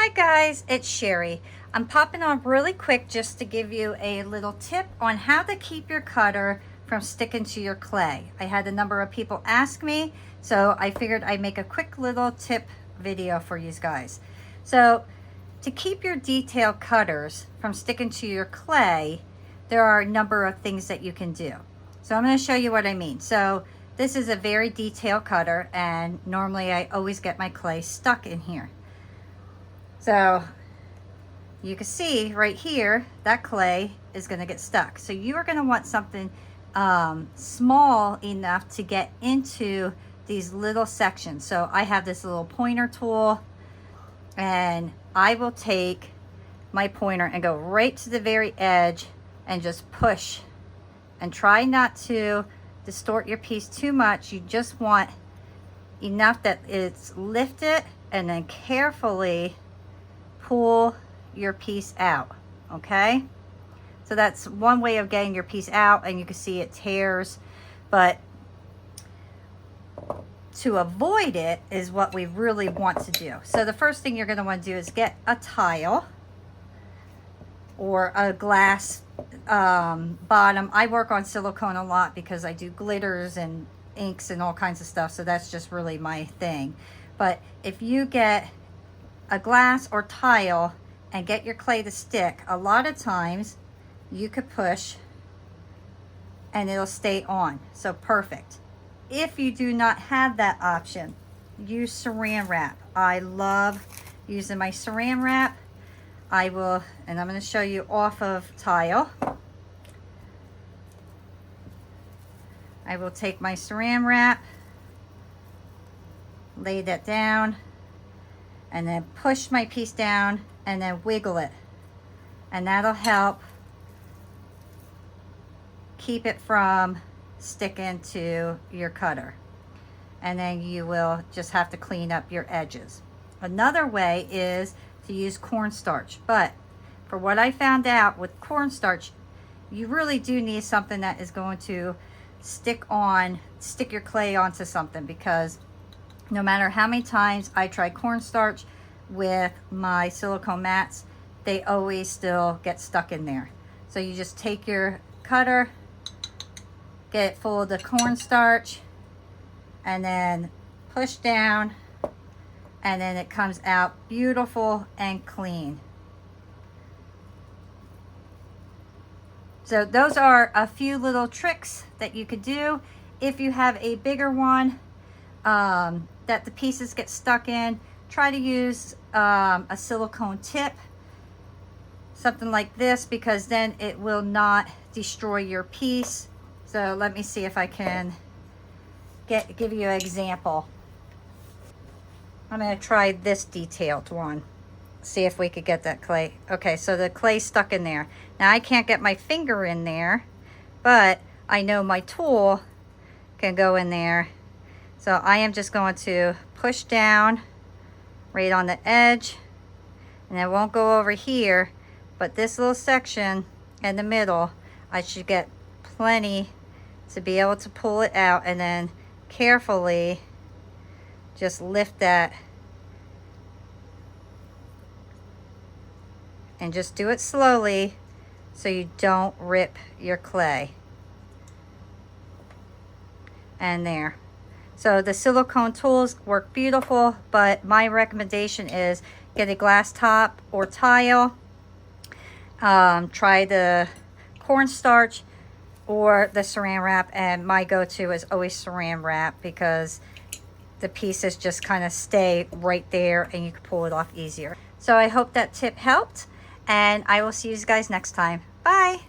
Hi guys, it's Sherry. I'm popping on really quick just to give you a little tip on how to keep your cutter from sticking to your clay. I had a number of people ask me, so I figured I'd make a quick little tip video for you guys. So to keep your detail cutters from sticking to your clay, there are a number of things that you can do. So I'm going to show you what I mean. So this is a very detailed cutter, and normally I always get my clay stuck in here. So you can see right here that clay is going to get stuck. So you are going to want something small enough to get into these little sections. So I have this little pointer tool, and I will take my pointer and go right to the very edge and just push, and try not to distort your piece too much. You just want enough that it's lifted, and then carefully pull your piece out. Okay, so that's one way of getting your piece out, and you can see it tears, but to avoid it is what we really want to do. So the first thing you're going to want to do is get a tile or a glass bottom. I work on silicone a lot because I do glitters and inks and all kinds of stuff, so that's just really my thing. But if you get a glass or tile and get your clay to stick, a lot of times you could push and it'll stay on. So perfect. If you do not have that option, use saran wrap. I love using my saran wrap. I will, and I'm going to show you off of tile. I will take my saran wrap, lay that down, and then push my piece down and then wiggle it, and that'll help keep it from sticking to your cutter. And then you will just have to clean up your edges. Another way is to use cornstarch, but for what I found out with cornstarch, you really do need something that is going to stick your clay onto something, because no matter how many times I try cornstarch with my silicone mats, they always still get stuck in there. So you just take your cutter, get it full of the cornstarch, and then push down, and then it comes out beautiful and clean. So those are a few little tricks that you could do. If you have a bigger one that the pieces get stuck in, try to use a silicone tip, something like this, because then it will not destroy your piece. So let me see if I can give you an example. I'm going to try this detailed one. See if we could get that clay. Okay, so the clay's stuck in there. Now I can't get my finger in there, but I know my tool can go in there. So I am just going to push down right on the edge, and I won't go over here, but this little section in the middle, I should get plenty to be able to pull it out, and then carefully just lift that and just do it slowly so you don't rip your clay. And there. So the silicone tools work beautiful, but my recommendation is get a glass top or tile. Try the cornstarch or the saran wrap, and my go-to is always saran wrap, because the pieces just kind of stay right there and you can pull it off easier. So I hope that tip helped, and I will see you guys next time. Bye.